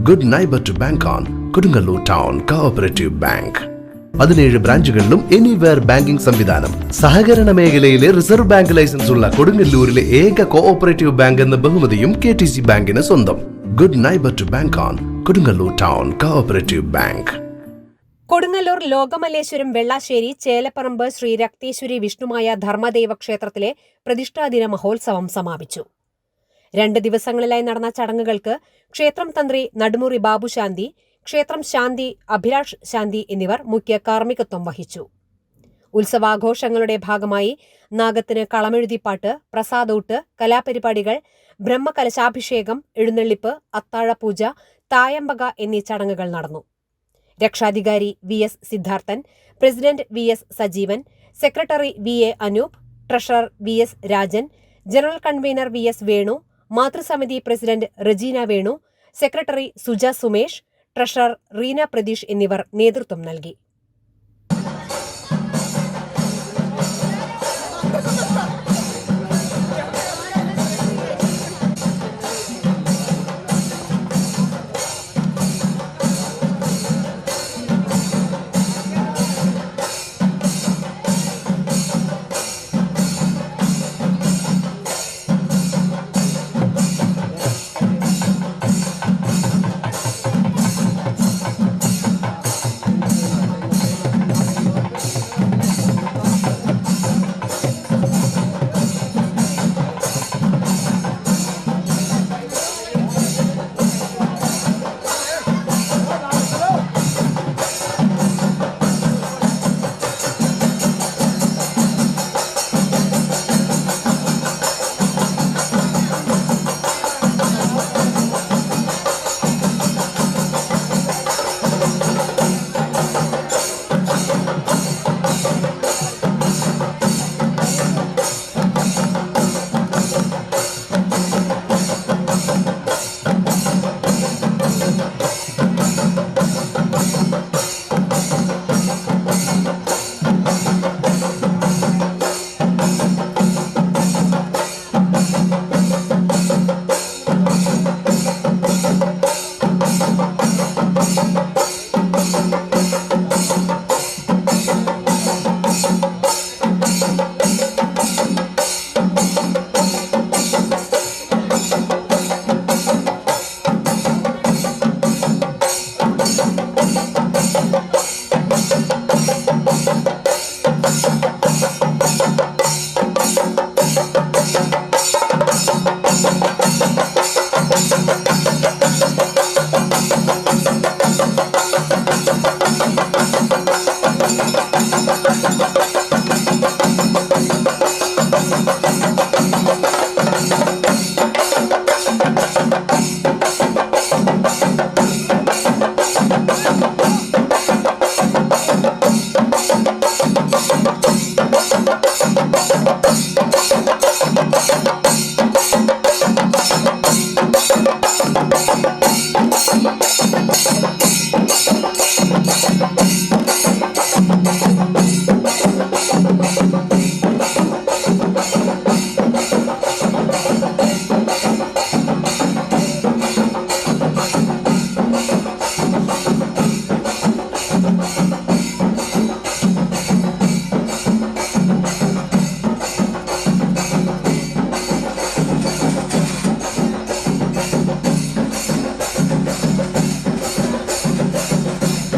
Good neighbour to bank on Kodungallur town cooperative bank. 17 ബ്രാഞ്ചുകളിലും anywhere banking സംവിധാനം. സഹകരണ മേഖലയിലെ റിസർവ് ബാങ്ക് ലൈസൻസ് ഉള്ള കൊടുങ്ങല്ലൂരിലെ ഏക കോഓപ്പറേറ്റീവ് ബാങ്ക് എന്ന ബഹുമതിയും KTC ബാങ്കിന് സ്വന്തം. Good neighbour to bank on Kodungallur town cooperative bank. Kodungallur Lokamalleswaram Vellasseri Chelaparambu Sree Rakteshwari Vishnumaya Dharmadeva ക്ഷേത്രത്തിലെ പ്രതിഷ്ഠാദിന മഹോത്സവം സമാപിച്ചു. 2 ദിവസങ്ങളിലായി നടന്ന ചടങ്ങുകൾക്ക് ക്ഷേത്രം തന്ത്രി നടുമുറി ബാബുശാന്തി, ക്ഷേത്രം ശാന്തി അഭിലാഷ് ശാന്തി എന്നിവർ മുഖ്യ കാർമ്മികത്വം വഹിച്ചു. ഉത്സവാഘോഷങ്ങളുടെ ഭാഗമായി നാഗത്തിന് കളമെഴുതിപ്പാട്ട്, പ്രസാദൂട്ട്, കലാപരിപാടികൾ, ബ്രഹ്മകലശാഭിഷേകം, എഴുന്നള്ളിപ്പ്, അത്താഴപൂജ, തായമ്പക എന്നീ ചടങ്ങുകൾ നടന്നു. രക്ഷാധികാരി VS Siddharthan, president VS Sajeevan, secretary VA Anoop, treasurer VS Rajan, general convener VS Venu, മാതൃസമിതി president Rajeena Venu, secretary Suja Sumesh, treasurer Reena Pratheesh എന്നിവർ നേതൃത്വം നൽകി.